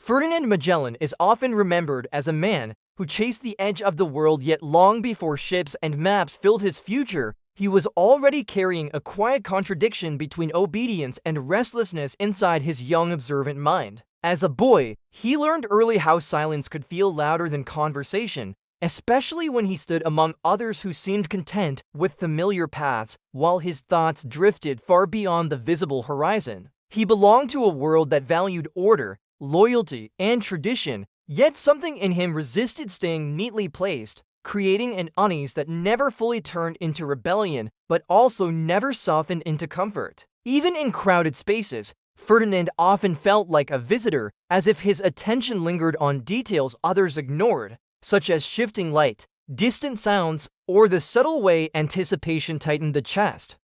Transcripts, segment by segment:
Ferdinand Magellan is often remembered as a man who chased the edge of the world, yet long before ships and maps filled his future, he was already carrying a quiet contradiction between obedience and restlessness inside his young observant mind. As a boy, he learned early how silence could feel louder than conversation, especially when he stood among others who seemed content with familiar paths while his thoughts drifted far beyond the visible horizon. He belonged to a world that valued order, loyalty, and tradition, yet something in him resisted staying neatly placed, creating an unease that never fully turned into rebellion, but also never softened into comfort. Even in crowded spaces, Ferdinand often felt like a visitor, as if his attention lingered on details others ignored, such as shifting light, distant sounds, or the subtle way anticipation tightened the chest.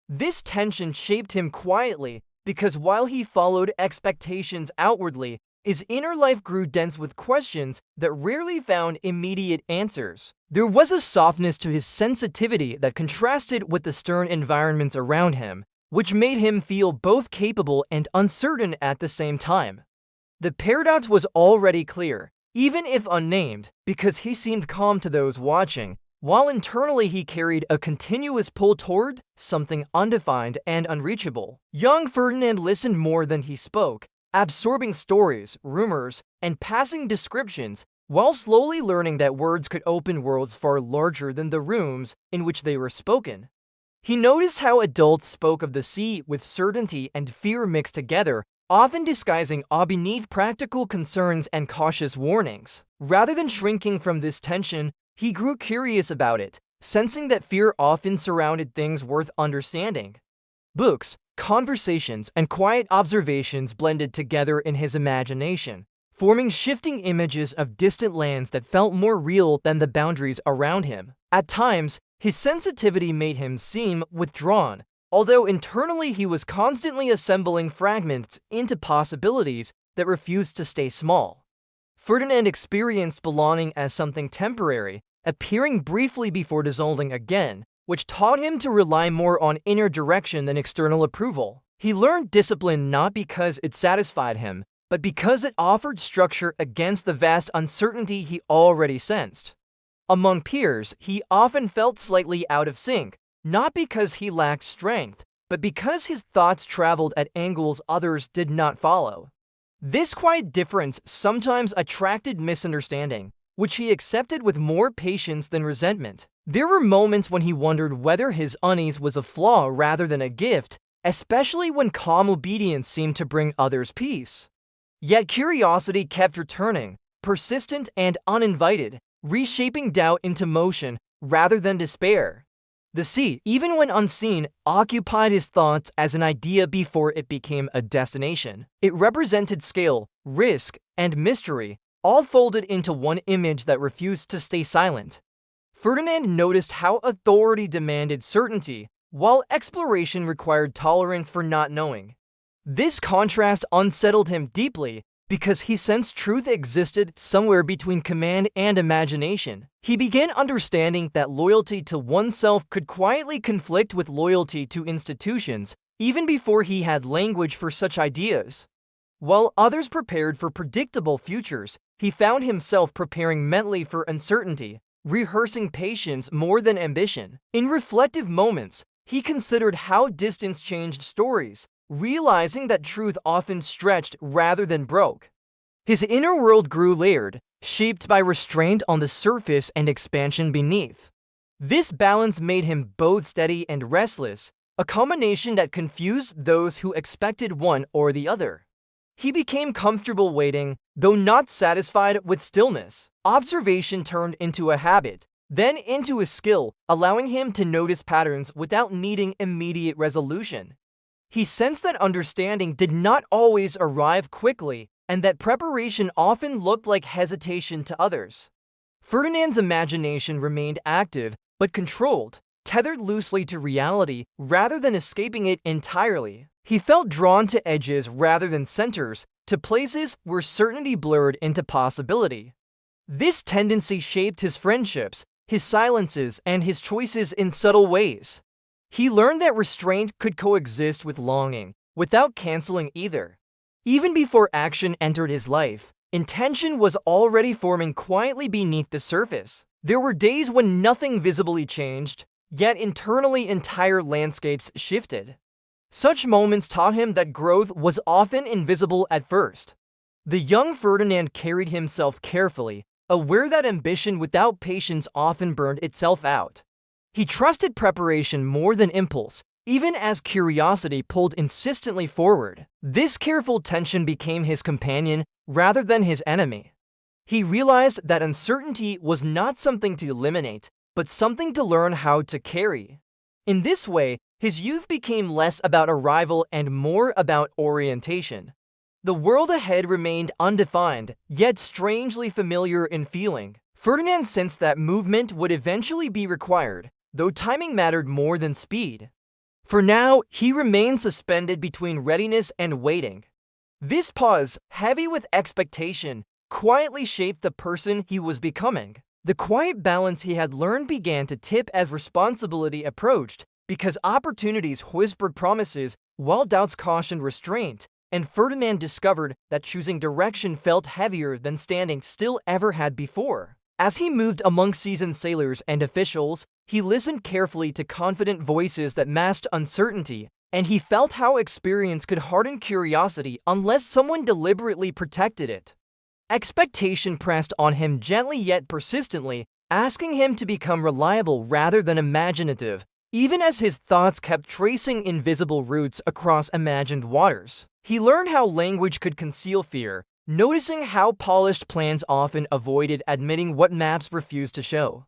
This tension shaped him quietly, because while he followed expectations outwardly, his inner life grew dense with questions that rarely found immediate answers. There was a softness to his sensitivity that contrasted with the stern environments around him, which made him feel both capable and uncertain at the same time. The paradox was already clear, even if unnamed, because he seemed calm to those watching, while internally he carried a continuous pull toward something undefined and unreachable. Young Ferdinand listened more than he spoke, absorbing stories, rumors, and passing descriptions, while slowly learning that words could open worlds far larger than the rooms in which they were spoken. He noticed how adults spoke of the sea with certainty and fear mixed together, often disguising awe beneath practical concerns and cautious warnings. Rather than shrinking from this tension, he grew curious about it, sensing that fear often surrounded things worth understanding. Books, conversations, and quiet observations blended together in his imagination, forming shifting images of distant lands that felt more real than the boundaries around him. At times, his sensitivity made him seem withdrawn, although internally he was constantly assembling fragments into possibilities that refused to stay small. Ferdinand experienced belonging as something temporary, appearing briefly before dissolving again, which taught him to rely more on inner direction than external approval. He learned discipline not because it satisfied him, but because it offered structure against the vast uncertainty he already sensed. Among peers, he often felt slightly out of sync, not because he lacked strength, but because his thoughts traveled at angles others did not follow. This quiet difference sometimes attracted misunderstanding, which he accepted with more patience than resentment. There were moments when he wondered whether his unease was a flaw rather than a gift, especially when calm obedience seemed to bring others peace. Yet curiosity kept returning, persistent and uninvited, reshaping doubt into motion rather than despair. The sea, even when unseen, occupied his thoughts as an idea before it became a destination. It represented scale, risk, and mystery, all folded into one image that refused to stay silent. Ferdinand noticed how authority demanded certainty, while exploration required tolerance for not knowing. This contrast unsettled him deeply because he sensed truth existed somewhere between command and imagination. He began understanding that loyalty to oneself could quietly conflict with loyalty to institutions, even before he had language for such ideas. While others prepared for predictable futures, he found himself preparing mentally for uncertainty, rehearsing patience more than ambition. In reflective moments, he considered how distance changed stories, realizing that truth often stretched rather than broke. His inner world grew layered, shaped by restraint on the surface and expansion beneath. This balance made him both steady and restless, a combination that confused those who expected one or the other. He became comfortable waiting, though not satisfied with stillness. Observation turned into a habit, then into a skill, allowing him to notice patterns without needing immediate resolution. He sensed that understanding did not always arrive quickly, and that preparation often looked like hesitation to others. Ferdinand's imagination remained active, but controlled, tethered loosely to reality rather than escaping it entirely. He felt drawn to edges rather than centers, to places where certainty blurred into possibility. This tendency shaped his friendships, his silences, and his choices in subtle ways. He learned that restraint could coexist with longing, without canceling either. Even before action entered his life, intention was already forming quietly beneath the surface. There were days when nothing visibly changed, yet internally entire landscapes shifted. Such moments taught him that growth was often invisible at first. The young Ferdinand carried himself carefully, aware that ambition without patience often burned itself out. He trusted preparation more than impulse, even as curiosity pulled insistently forward. This careful tension became his companion rather than his enemy. He realized that uncertainty was not something to eliminate, but something to learn how to carry. In this way, his youth became less about arrival and more about orientation. The world ahead remained undefined, yet strangely familiar in feeling. Ferdinand sensed that movement would eventually be required, though timing mattered more than speed. For now, he remained suspended between readiness and waiting. This pause, heavy with expectation, quietly shaped the person he was becoming. The quiet balance he had learned began to tip as responsibility approached, because opportunities whispered promises while doubts cautioned restraint, and Ferdinand discovered that choosing direction felt heavier than standing still ever had before. As he moved among seasoned sailors and officials, he listened carefully to confident voices that masked uncertainty, and he felt how experience could harden curiosity unless someone deliberately protected it. Expectation pressed on him gently yet persistently, asking him to become reliable rather than imaginative, even as his thoughts kept tracing invisible routes across imagined waters. He learned how language could conceal fear, noticing how polished plans often avoided admitting what maps refused to show.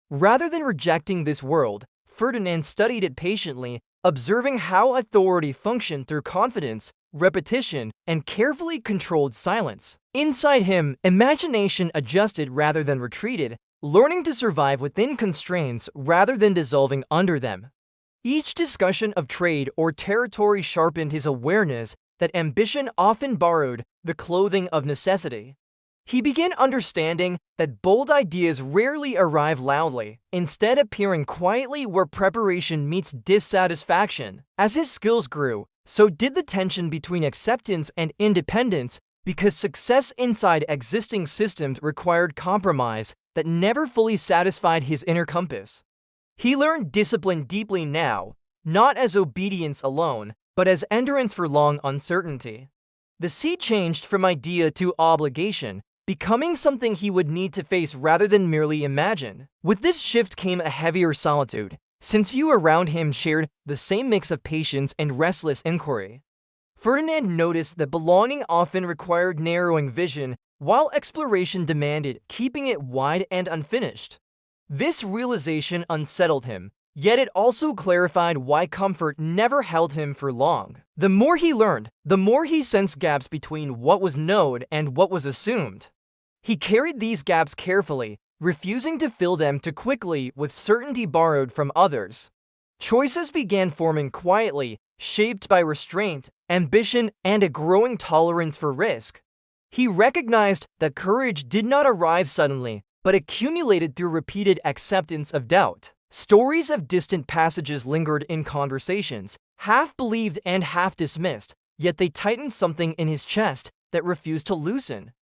Rather than rejecting this world, Ferdinand studied it patiently, observing how authority functioned through confidence, repetition, and carefully controlled silence. Inside him, imagination adjusted rather than retreated, learning to survive within constraints rather than dissolving under them. Each discussion of trade or territory sharpened his awareness that ambition often borrowed the clothing of necessity. He began understanding that bold ideas rarely arrive loudly, instead appearing quietly where preparation meets dissatisfaction. As his skills grew, so did the tension between acceptance and independence, because success inside existing systems required compromise that never fully satisfied his inner compass. He learned discipline deeply now, not as obedience alone, but as endurance for long uncertainty. The sea changed from idea to obligation, becoming something he would need to face rather than merely imagine. With this shift came a heavier solitude, since few around him shared the same mix of patience and restless inquiry. Ferdinand noticed that belonging often required narrowing vision, while exploration demanded keeping it wide and unfinished. This realization unsettled him, yet it also clarified why comfort never held him for long. The more he learned, the more he sensed gaps between what was known and what was assumed. He carried these gaps carefully, refusing to fill them too quickly with certainty borrowed from others. Choices began forming quietly, shaped by restraint, ambition, and a growing tolerance for risk. He recognized that courage did not arrive suddenly, but accumulated through repeated acceptance of doubt. Stories of distant passages lingered in conversations, half believed and half dismissed, yet they tightened something in his chest that refused to loosen.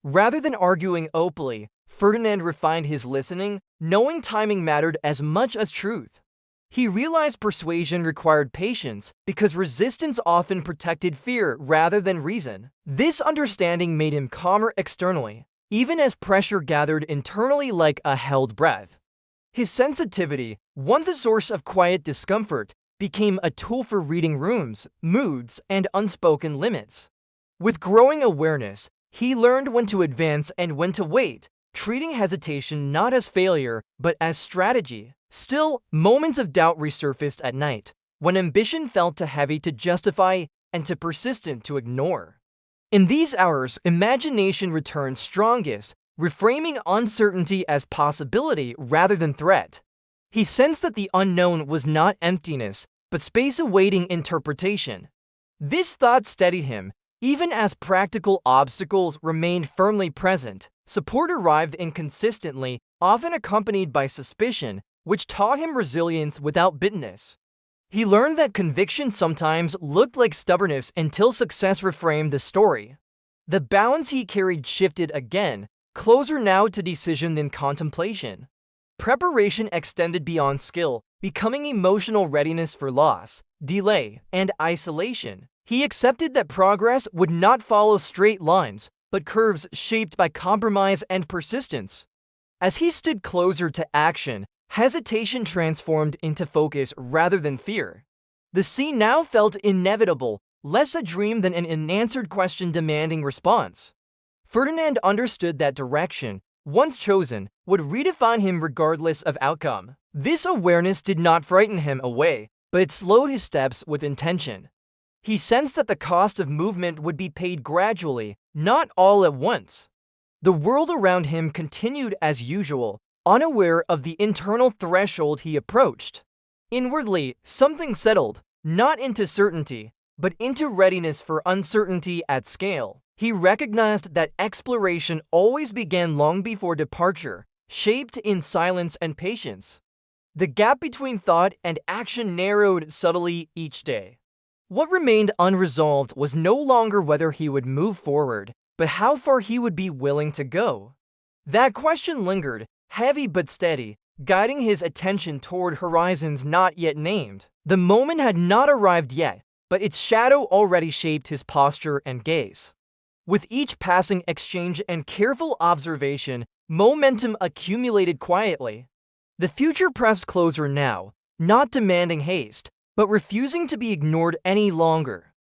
Rather than arguing openly, Ferdinand refined his listening, knowing timing mattered as much as truth. He realized persuasion required patience because resistance often protected fear rather than reason. This understanding made him calmer externally, even as pressure gathered internally like a held breath. His sensitivity, once a source of quiet discomfort, became a tool for reading rooms, moods, and unspoken limits. With growing awareness, he learned when to advance and when to wait, treating hesitation not as failure, but as strategy. Still, moments of doubt resurfaced at night, when ambition felt too heavy to justify and too persistent to ignore. In these hours, imagination returned strongest, reframing uncertainty as possibility rather than threat. He sensed that the unknown was not emptiness, but space awaiting interpretation. This thought steadied him, even as practical obstacles remained firmly present. Support arrived inconsistently, often accompanied by suspicion, which taught him resilience without bitterness. He learned that conviction sometimes looked like stubbornness until success reframed the story. The balance he carried shifted again, closer now to decision than contemplation. Preparation extended beyond skill, becoming emotional readiness for loss, delay, and isolation. He accepted that progress would not follow straight lines, but curves shaped by compromise and persistence. As he stood closer to action, hesitation transformed into focus rather than fear. The scene now felt inevitable, less a dream than an unanswered question demanding response. Ferdinand understood that direction, once chosen, would redefine him regardless of outcome. This awareness did not frighten him away, but it slowed his steps with intention. He sensed that the cost of movement would be paid gradually, not all at once. The world around him continued as usual, unaware of the internal threshold he approached. Inwardly, something settled, not into certainty, but into readiness for uncertainty at scale. He recognized that exploration always began long before departure, shaped in silence and patience. The gap between thought and action narrowed subtly each day. What remained unresolved was no longer whether he would move forward, but how far he would be willing to go. That question lingered, heavy but steady, guiding his attention toward horizons not yet named. The moment had not arrived yet, but its shadow already shaped his posture and gaze. With each passing exchange and careful observation, momentum accumulated quietly. The future pressed closer now, not demanding haste, but refusing to be ignored any longer.